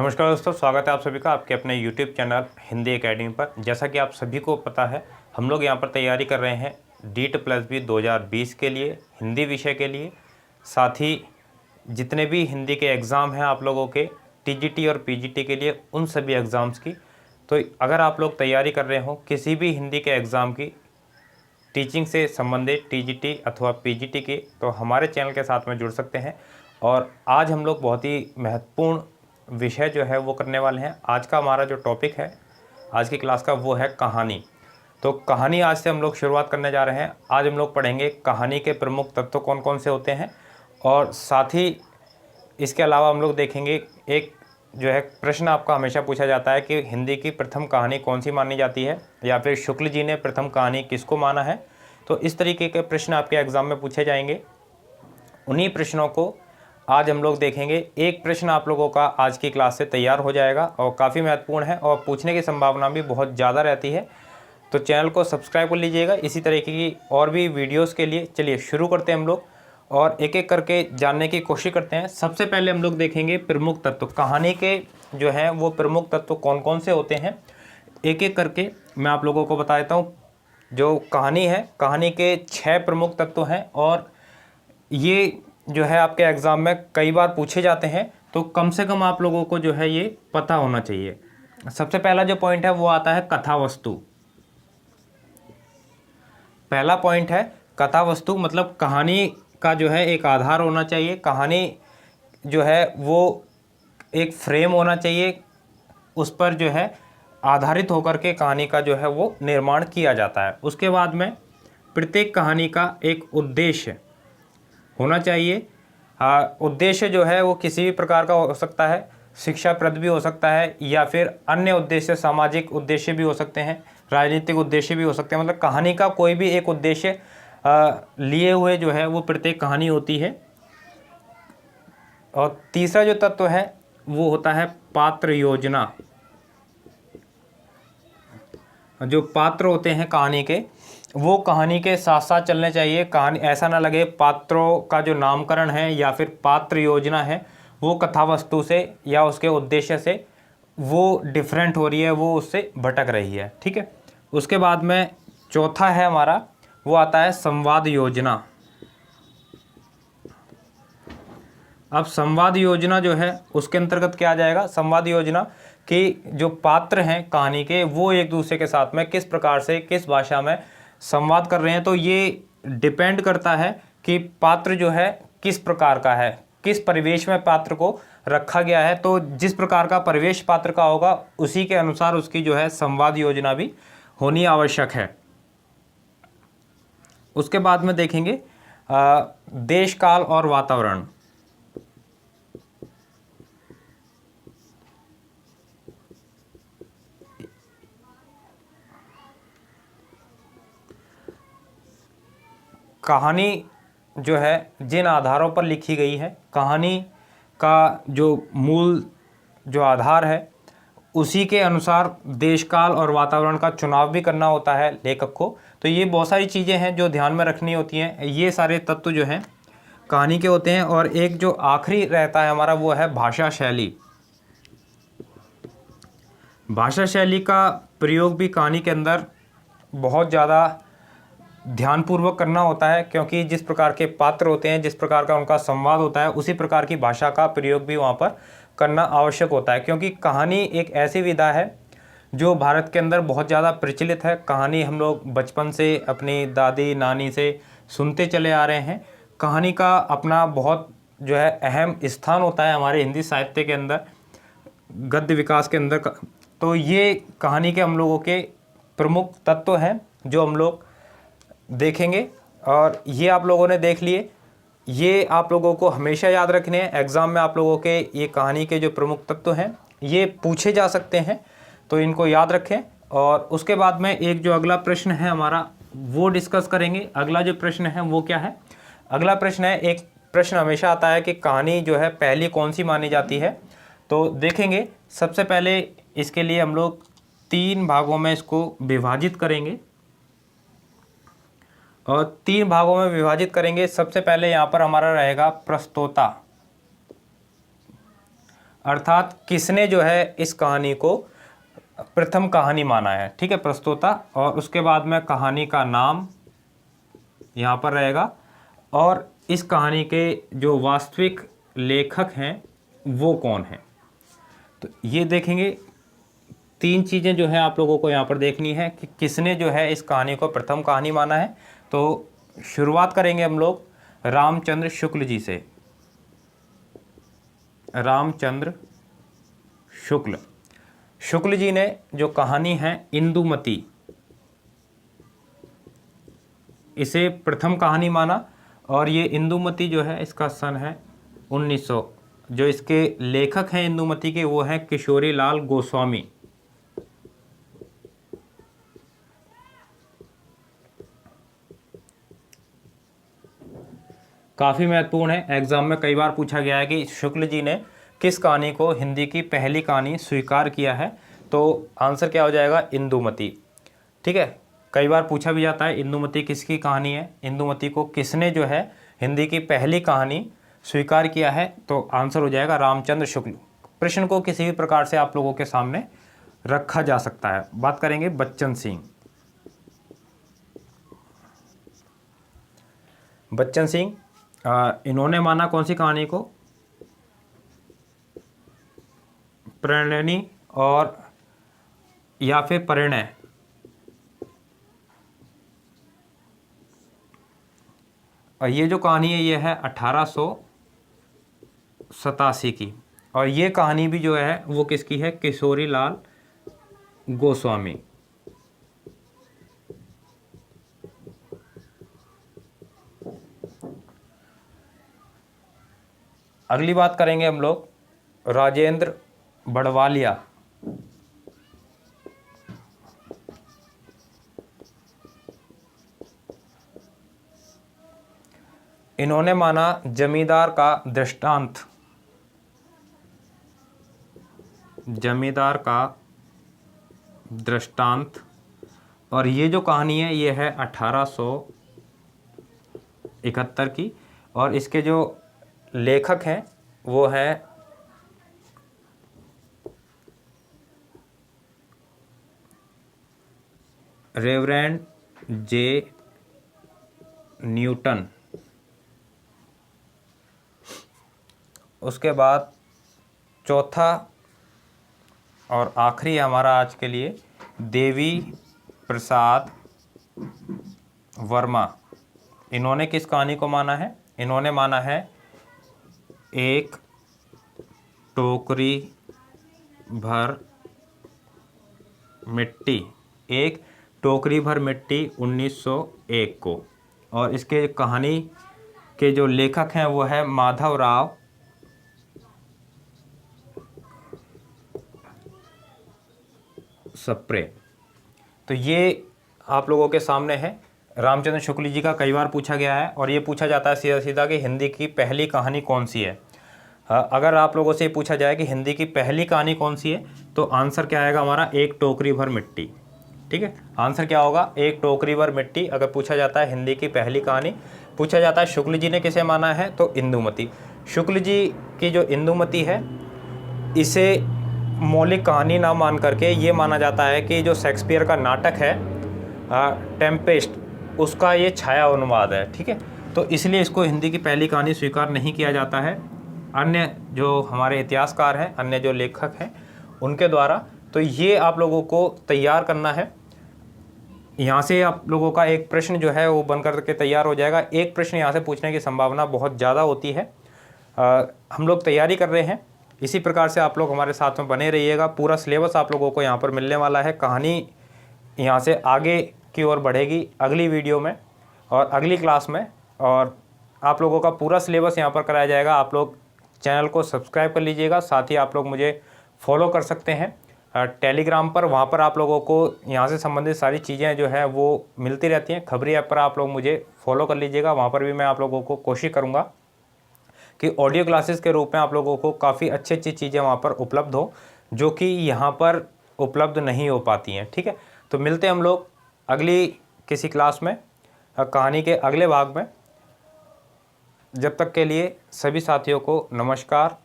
नमस्कार दोस्तों, स्वागत है आप सभी का आपके अपने YouTube चैनल हिंदी एकेडमी पर। जैसा कि आप सभी को पता है, हम लोग यहाँ पर तैयारी कर रहे हैं DEET+B 2020 के लिए, हिंदी विषय के लिए। साथ ही जितने भी हिंदी के एग्ज़ाम हैं आप लोगों के TGT और PGT के लिए, उन सभी एग्ज़ाम्स की। तो अगर आप लोग तैयारी कर रहे हो किसी भी हिंदी के एग्ज़ाम की, टीचिंग से संबंधित TGT अथवा PGT के, तो हमारे चैनल के साथ में जुड़ सकते हैं। और आज हम लोग बहुत ही महत्वपूर्ण विषय जो है वो करने वाले हैं। आज का हमारा जो टॉपिक है आज की क्लास का, वो है कहानी। तो कहानी आज से हम लोग शुरुआत करने जा रहे हैं। आज हम लोग पढ़ेंगे कहानी के प्रमुख तत्व कौन कौन से होते हैं, और साथ ही इसके अलावा हम लोग देखेंगे एक जो है प्रश्न आपका हमेशा पूछा जाता है कि हिंदी की प्रथम कहानी कौन सी मानी जाती है, या फिर शुक्ल जी ने प्रथम कहानी किसको माना है। तो इस तरीके के प्रश्न आपके एग्ज़ाम में पूछे जाएंगे। उन्हीं प्रश्नों को आज हम लोग देखेंगे। एक प्रश्न आप लोगों का आज की क्लास से तैयार हो जाएगा और काफ़ी महत्वपूर्ण है और पूछने की संभावना भी बहुत ज़्यादा रहती है। तो चैनल को सब्सक्राइब कर लीजिएगा इसी तरीके की और भी वीडियोस के लिए। चलिए शुरू करते हैं हम लोग और एक एक करके जानने की कोशिश करते हैं। सबसे पहले हम लोग देखेंगे प्रमुख तत्व। कहानी के जो हैं वो प्रमुख तत्व कौन कौन से होते हैं, एक एक करके मैं आप लोगों को बता देता हूँ। जो कहानी है, कहानी के 6 प्रमुख तत्व हैं और ये जो है आपके एग्ज़ाम में कई बार पूछे जाते हैं, तो कम से कम आप लोगों को जो है ये पता होना चाहिए। सबसे पहला जो पॉइंट है वो आता है कथा वस्तु। पहला पॉइंट है कथा वस्तु, मतलब कहानी का जो है एक आधार होना चाहिए। कहानी जो है वो एक फ्रेम होना चाहिए, उस पर जो है आधारित होकर के कहानी का जो है वो निर्माण किया जाता है। उसके बाद में प्रत्येक कहानी का एक उद्देश्य होना चाहिए। उद्देश्य जो है वो किसी भी प्रकार का हो सकता है, शिक्षाप्रद भी हो सकता है, या फिर अन्य उद्देश्य, सामाजिक उद्देश्य भी हो सकते हैं, राजनीतिक उद्देश्य भी हो सकते हैं। मतलब कहानी का कोई भी एक उद्देश्य लिए हुए जो है वो प्रत्येक कहानी होती है। और तीसरा जो तत्व है वो होता है पात्र योजना। जो पात्र होते हैं कहानी के, वो कहानी के साथ साथ चलने चाहिए। कहानी ऐसा ना लगे पात्रों का जो नामकरण है या फिर पात्र योजना है वो कथा वस्तु से या उसके उद्देश्य से वो डिफरेंट हो रही है, वो उससे भटक रही है। ठीक है। उसके बाद में चौथा है हमारा, वो आता है संवाद योजना। अब संवाद योजना जो है उसके अंतर्गत क्या आ जाएगा, संवाद योजना कि जो पात्र हैं कहानी के वो एक दूसरे के साथ में किस प्रकार से, किस भाषा में संवाद कर रहे हैं। तो ये डिपेंड करता है कि पात्र जो है किस प्रकार का है, किस परिवेश में पात्र को रखा गया है। तो जिस प्रकार का परिवेश पात्र का होगा उसी के अनुसार उसकी जो है संवाद योजना भी होनी आवश्यक है। उसके बाद में देखेंगे देश काल और वातावरण। कहानी जो है जिन आधारों पर लिखी गई है, कहानी का जो मूल जो आधार है उसी के अनुसार देश काल और वातावरण का चुनाव भी करना होता है लेखक को। तो ये बहुत सारी चीज़ें हैं जो ध्यान में रखनी होती हैं। ये सारे तत्व जो हैं कहानी के होते हैं। और एक जो आखिरी रहता है हमारा, वो है भाषा शैली। भाषा शैली का प्रयोग भी कहानी के अंदर बहुत ज़्यादा ध्यानपूर्वक करना होता है, क्योंकि जिस प्रकार के पात्र होते हैं, जिस प्रकार का उनका संवाद होता है, उसी प्रकार की भाषा का प्रयोग भी वहाँ पर करना आवश्यक होता है। क्योंकि कहानी एक ऐसी विधा है जो भारत के अंदर बहुत ज़्यादा प्रचलित है। कहानी हम लोग बचपन से अपनी दादी नानी से सुनते चले आ रहे हैं। कहानी का अपना बहुत जो है अहम स्थान होता है हमारे हिंदी साहित्य के अंदर, गद्य विकास के अंदर। तो ये कहानी के हम लोगों के प्रमुख तत्व हैं जो हम लोग देखेंगे। और ये आप लोगों ने देख लिए, ये आप लोगों को हमेशा याद रखने हैं। एग्ज़ाम में आप लोगों के ये कहानी के जो प्रमुख तत्व हैं ये पूछे जा सकते हैं, तो इनको याद रखें। और उसके बाद में एक जो अगला प्रश्न है हमारा वो डिस्कस करेंगे। अगला जो प्रश्न है वो क्या है, अगला प्रश्न है, एक प्रश्न हमेशा आता है कि कहानी जो है पहली कौन सी मानी जाती है। तो देखेंगे सबसे पहले इसके लिए हम लोग 3 भागों में इसको विभाजित करेंगे और 3 भागों में विभाजित करेंगे। सबसे पहले यहाँ पर हमारा रहेगा प्रस्तोता। अर्थात किसने जो है इस कहानी को प्रथम कहानी माना है, ठीक है, प्रस्तोता। और उसके बाद में कहानी का नाम यहाँ पर रहेगा और इस कहानी के जो वास्तविक लेखक हैं वो कौन हैं। तो ये देखेंगे, 3 चीज़ें जो है आप लोगों को यहाँ पर देखनी है कि किसने जो है इस कहानी को प्रथम कहानी माना है। तो शुरुआत करेंगे हम लोग रामचंद्र शुक्ल जी से। रामचंद्र शुक्ल जी ने जो कहानी है इंदुमती, इसे प्रथम कहानी माना। और ये इंदुमती जो है इसका सन है 1900। जो इसके लेखक हैं इंदुमती के वो हैं किशोरी लाल गोस्वामी। काफ़ी महत्वपूर्ण है, एग्जाम में कई बार पूछा गया है कि शुक्ल जी ने किस कहानी को हिंदी की पहली कहानी स्वीकार किया है। तो आंसर क्या हो जाएगा, इंदुमती, ठीक है। कई बार पूछा भी जाता है इंदुमती किसकी कहानी है, इंदुमती को किसने जो है हिंदी की पहली कहानी स्वीकार किया है। तो आंसर हो जाएगा रामचंद्र शुक्ल। प्रश्न को किसी भी प्रकार से आप लोगों के सामने रखा जा सकता है। बात करेंगे बच्चन सिंह। बच्चन सिंह इन्होंने माना कौन सी कहानी को, प्रणयनी और या फिर परिणय। और ये जो कहानी है ये है 1887 की। और ये कहानी भी जो है वो किसकी है, किशोरी लाल गोस्वामी। अगली बात करेंगे हम लोग राजेंद्र बड़वालिया। इन्होंने माना जमींदार का दृष्टांत। जमींदार का दृष्टांत। और ये जो कहानी है ये है 1871 की। और इसके जो लेखक हैं वो है रेवरेंड जे न्यूटन। उसके बाद चौथा और आखिरी हमारा आज के लिए देवी प्रसाद वर्मा। इन्होंने किस कहानी को माना है, इन्होंने माना है एक टोकरी भर मिट्टी। एक टोकरी भर मिट्टी 1901 को। और इसके कहानी के जो लेखक हैं वो है माधवराव सप्रे। तो ये आप लोगों के सामने है रामचंद्र शुक्ल जी का। कई बार पूछा गया है और ये पूछा जाता है सीधा सीधा कि हिंदी की पहली कहानी कौन सी है। अगर आप लोगों से पूछा जाए कि हिंदी की पहली कहानी कौन सी है तो आंसर क्या आएगा हमारा, एक टोकरी भर मिट्टी, ठीक है। आंसर क्या होगा, एक टोकरी भर मिट्टी। अगर पूछा जाता है हिंदी की पहली कहानी, पूछा जाता है शुक्ल जी ने किसे माना है तो इंदुमती। शुक्ल जी की जो इंदुमती है इसे मौलिक कहानी ना मान करके ये माना जाता है कि जो शेक्सपियर का नाटक है टेम्पेस्ट, उसका ये छाया अनुवाद है, ठीक है। तो इसलिए इसको हिंदी की पहली कहानी स्वीकार नहीं किया जाता है अन्य जो हमारे इतिहासकार हैं, अन्य जो लेखक हैं उनके द्वारा। तो ये आप लोगों को तैयार करना है। यहाँ से आप लोगों का एक प्रश्न जो है वो बन कर के तैयार हो जाएगा। एक प्रश्न यहाँ से पूछने की संभावना बहुत ज़्यादा होती है। हम लोग तैयारी कर रहे हैं, इसी प्रकार से आप लोग हमारे साथ में बने रहिएगा। पूरा सिलेबस आप लोगों को यहाँ पर मिलने वाला है। कहानी यहाँ से आगे की ओर बढ़ेगी अगली वीडियो में और अगली क्लास में, और आप लोगों का पूरा सिलेबस यहाँ पर कराया जाएगा। आप लोग चैनल को सब्सक्राइब कर लीजिएगा। साथ ही आप लोग मुझे फॉलो कर सकते हैं टेलीग्राम पर। वहाँ पर आप लोगों को यहाँ से संबंधित सारी चीज़ें जो है वो मिलती रहती हैं। खबरी ऐप पर आप लोग मुझे फॉलो कर लीजिएगा। वहाँ पर भी मैं आप लोगों को कोशिश करूँगा कि ऑडियो क्लासेस के रूप में आप लोगों को काफ़ी अच्छी अच्छी चीज़ें वहाँ पर उपलब्ध हो जो कि यहाँ पर उपलब्ध नहीं हो पाती हैं, ठीक है। तो मिलते हैं हम लोग अगली किसी क्लास में कहानी के अगले भाग में। जब तक के लिए सभी साथियों को नमस्कार।